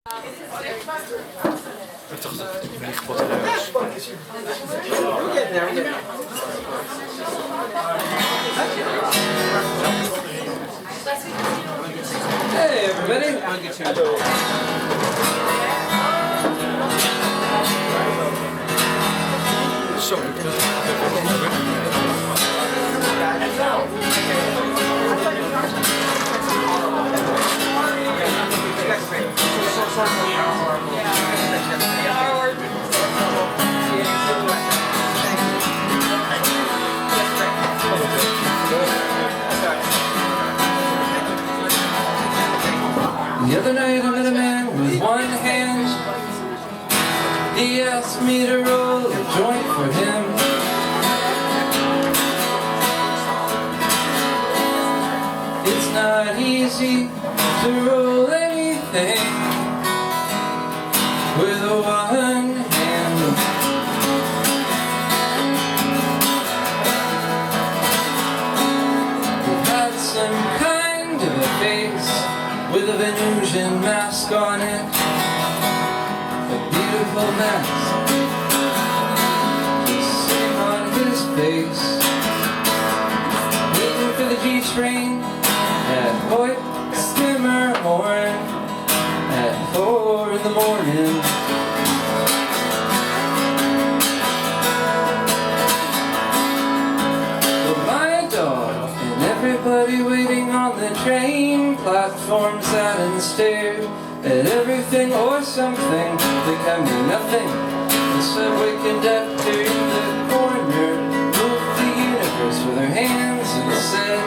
Ik dacht dat het niet kapot was. Hey everybody! I'll get you. Zo, The other night I met a man with one hand. He asked me to roll a joint for him. It's not easy to roll anything with one hand. He had some kind of a face with a Venusian mask on it, a beautiful mask, the same on his face. Waiting for the G train at Hoyt-Schermerhorn at 4 in the morning. Well, my dog and everybody waiting on the train platform sat and stared at everything or something that can be nothing. The subway conductor in the corner moved the universe with her hands and said,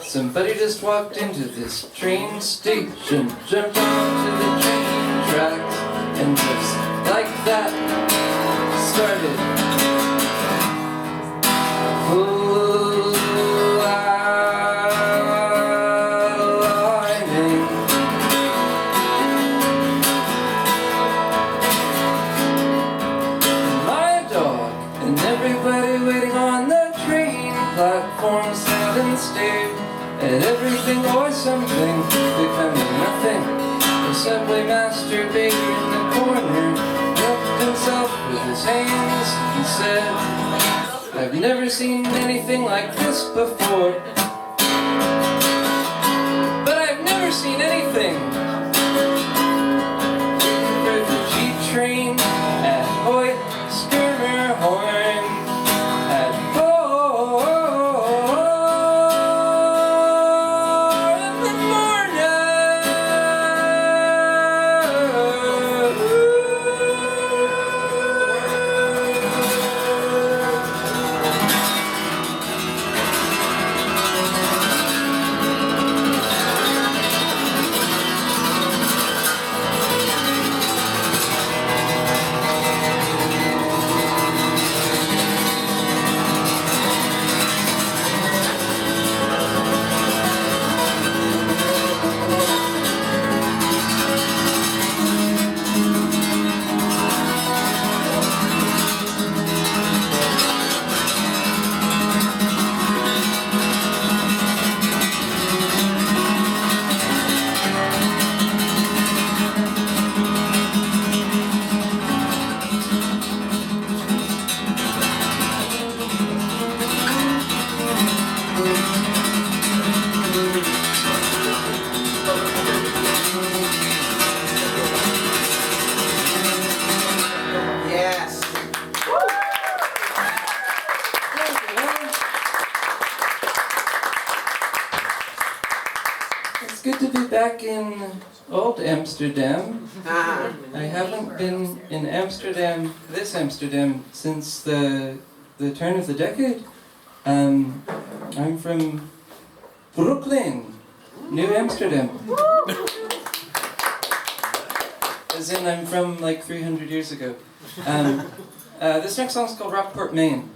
somebody just walked into this train station, jumped onto the train tracks, and just like that started platform sat and stared at everything or something becoming nothing. The subway masturbator in the corner rubbed himself with his hands and said, I've never seen anything like this before, but I've never seen anything. For the G train at Hoyt-Schermerhorn. It's good to be back in old Amsterdam. I haven't been in Amsterdam, this Amsterdam, since the turn of the decade. I'm from Brooklyn, New Amsterdam. As in, I'm from like 300 years ago. This next song is called Rockport, Maine.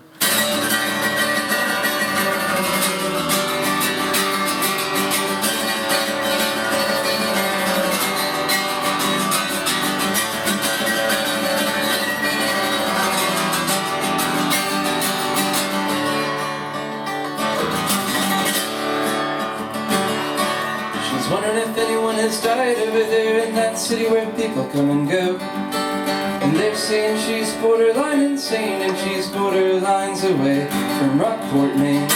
Wondering if anyone has died over there in that city where people come and go. And they're saying she's borderline insane, and she's borderlines away from Rockport, Maine.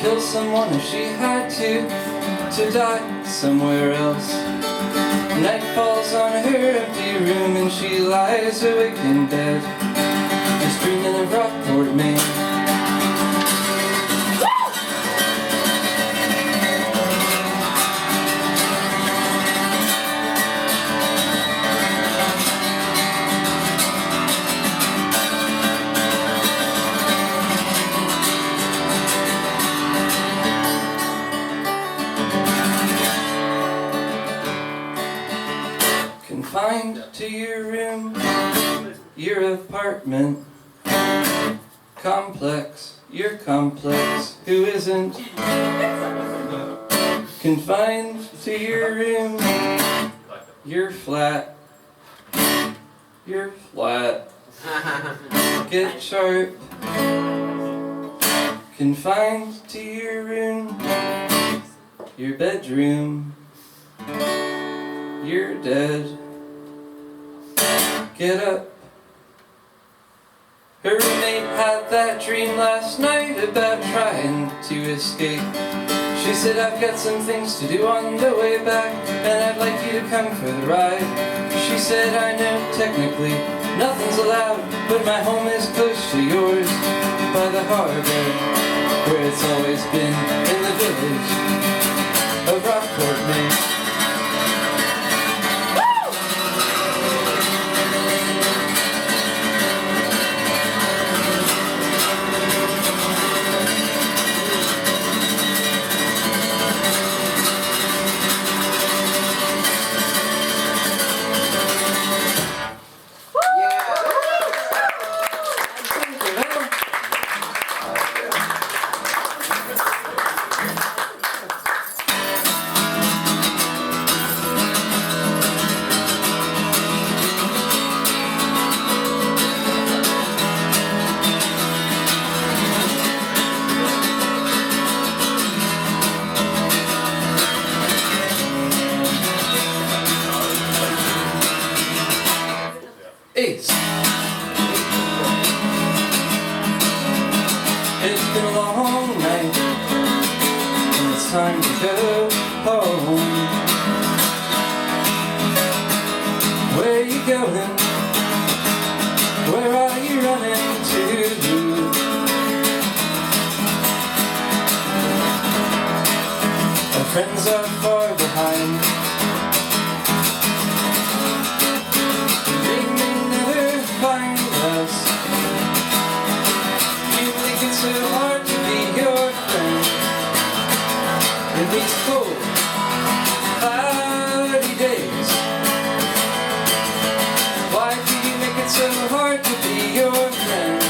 Kill someone if she had to die somewhere else. Night falls on her empty room and she lies awake in bed, just dreaming of Rockport, Maine. Confined to your room, your apartment complex, you're complex, who isn't? Confined to your room, you're flat, you're flat, get sharp. Confined to your room, your bedroom, you're dead. Get up. Her roommate had that dream last night about trying to escape. She said, I've got some things to do on the way back, and I'd like you to come for the ride. She said, I know technically nothing's allowed, but my home is close to yours, by the harbor, where it's always been, in the village of Rockport, Maine. It's been a long night, and it's time to go home. Where are you going? Where are you running to? Our friends are far behind. So hard to be your friend in these cold, cloudy days. Why do you make it so hard to be your friend?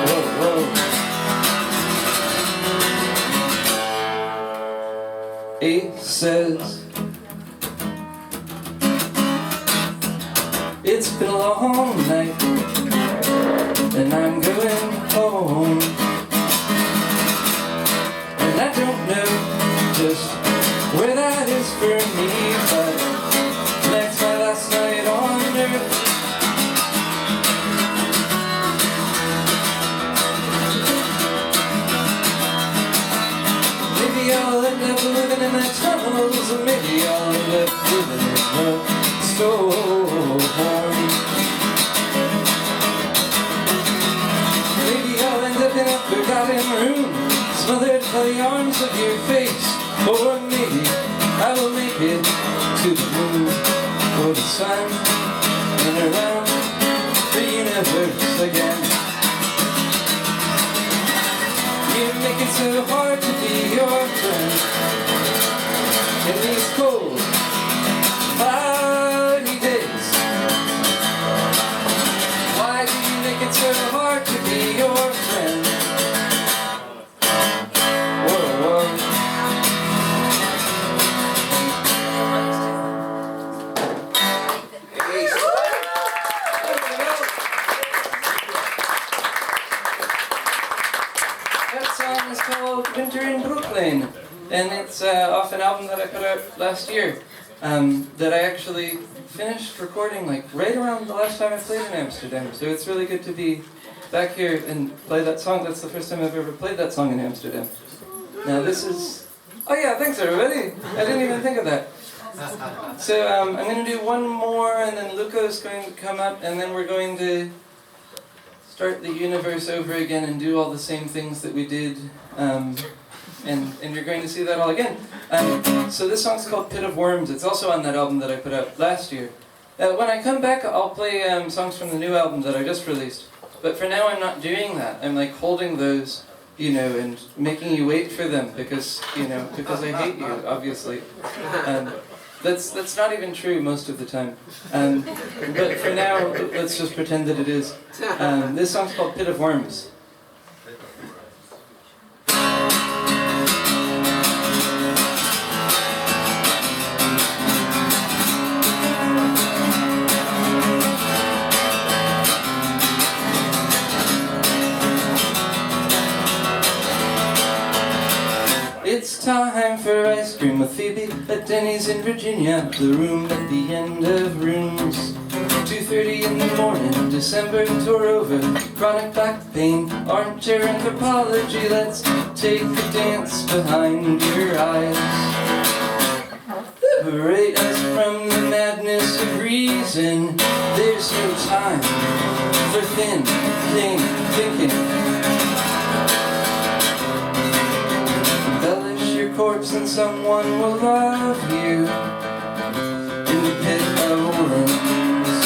Whoa, whoa. He says, it's been a long night, and I'm going home. And I don't know just where that is for me, but tonight's my last night on earth. Maybe I'll end up living in the tunnels, and maybe I'll end up living in the storm. In a forgotten room, smothered by the arms of your face. Or maybe I will make it to the moon or the sun, and around the universe again. You make it so hard to be your friend in these cold, cloudy days. Why do you make it so hard to be your friend? song is called Winter in Brooklyn, and it's off an album that I put out last year that I actually finished recording like right around the last time I played in Amsterdam. So it's really good to be back here and play that song. That's the first time I've ever played that song in Amsterdam. Now this is... Oh yeah, thanks everybody. I didn't even think of that. So I'm going to do one more, and then Luca's going to come up, and then we're going to start the universe over again and do all the same things that we did, and you're going to see that all again. So this song's called Pit of Worms. It's also on that album that I put out last year. When I come back, I'll play songs from the new album that I just released. But for now, I'm not doing that. I'm like holding those, you know, and making you wait for them because, you know, because I hate you, obviously. That's not even true most of the time. But for now, let's just pretend that it is. This song's called Pit of Worms. It's time for ice cream with Phoebe at Denny's in Virginia. The room at the end of rooms. 2:30 in the morning, December tore over. Chronic back pain, armchair anthropology. Let's take a dance behind your eyes. Liberate us from the madness of reason. There's no time for thinking. Corpse and someone will love you in the pit of worms.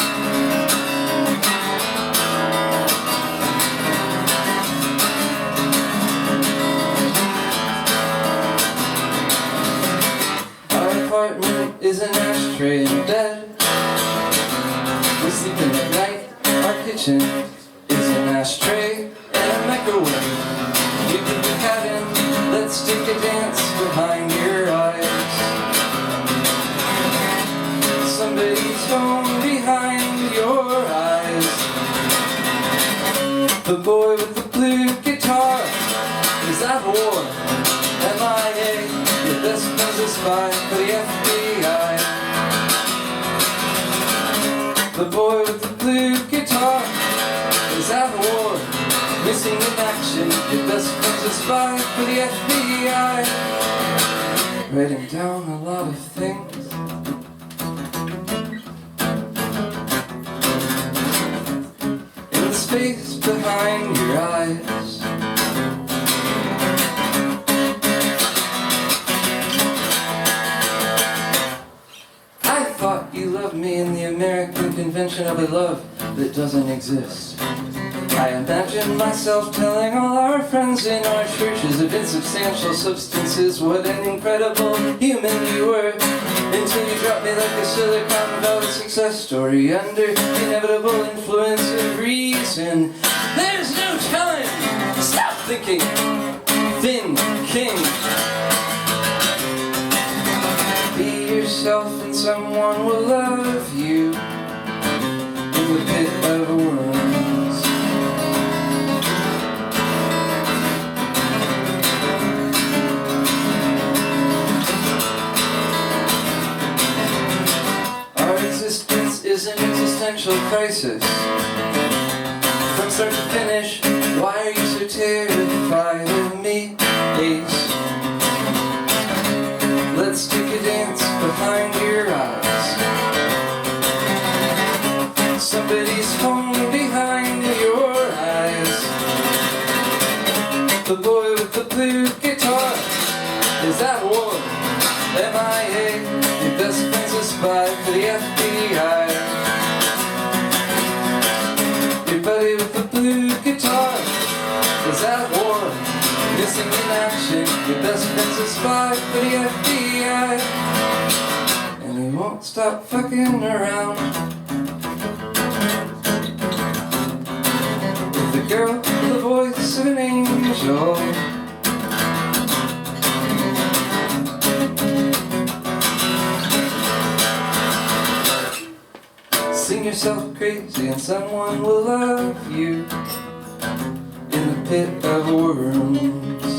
Our apartment is an ashtray in bed. We're sleeping at night. Our kitchen is an ashtray and a microwave. You could be cabin. Let's take a dance behind your eyes. Somebody's home behind your eyes. The boy with the blue guitar is at war. MIA, your best friend's a spy for the FBI. The boy with the blue guitar is at war. Missing in action, your best friend's a spy for the FBI. Writing down a lot of things. In the space behind your eyes. I thought you loved me in the American convention of a love that doesn't exist. I imagine myself telling all our friends in our churches of insubstantial substances what an incredible human you were, until you dropped me like a Silicon Valley success story under the inevitable influence of reason. There's no telling. Stop thinking. Thinking. Be yourself and someone will love you in the pit of worms. Is an existential crisis. From start to finish, why are you so terrified of me, Ace? Let's take a dance behind your eyes. Somebody's home behind your eyes. The boy with the blue guitar is at war. MIA, your best friend's a spy for the FBI. Your buddy with the blue guitar is at war. Missing in action, your best friend's a spy for the FBI. And he won't stop fucking around with the girl with the voice of an angel. Sing yourself crazy and someone will love you in the pit of worms.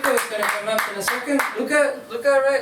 Luca is gonna come up in a second. Luca, right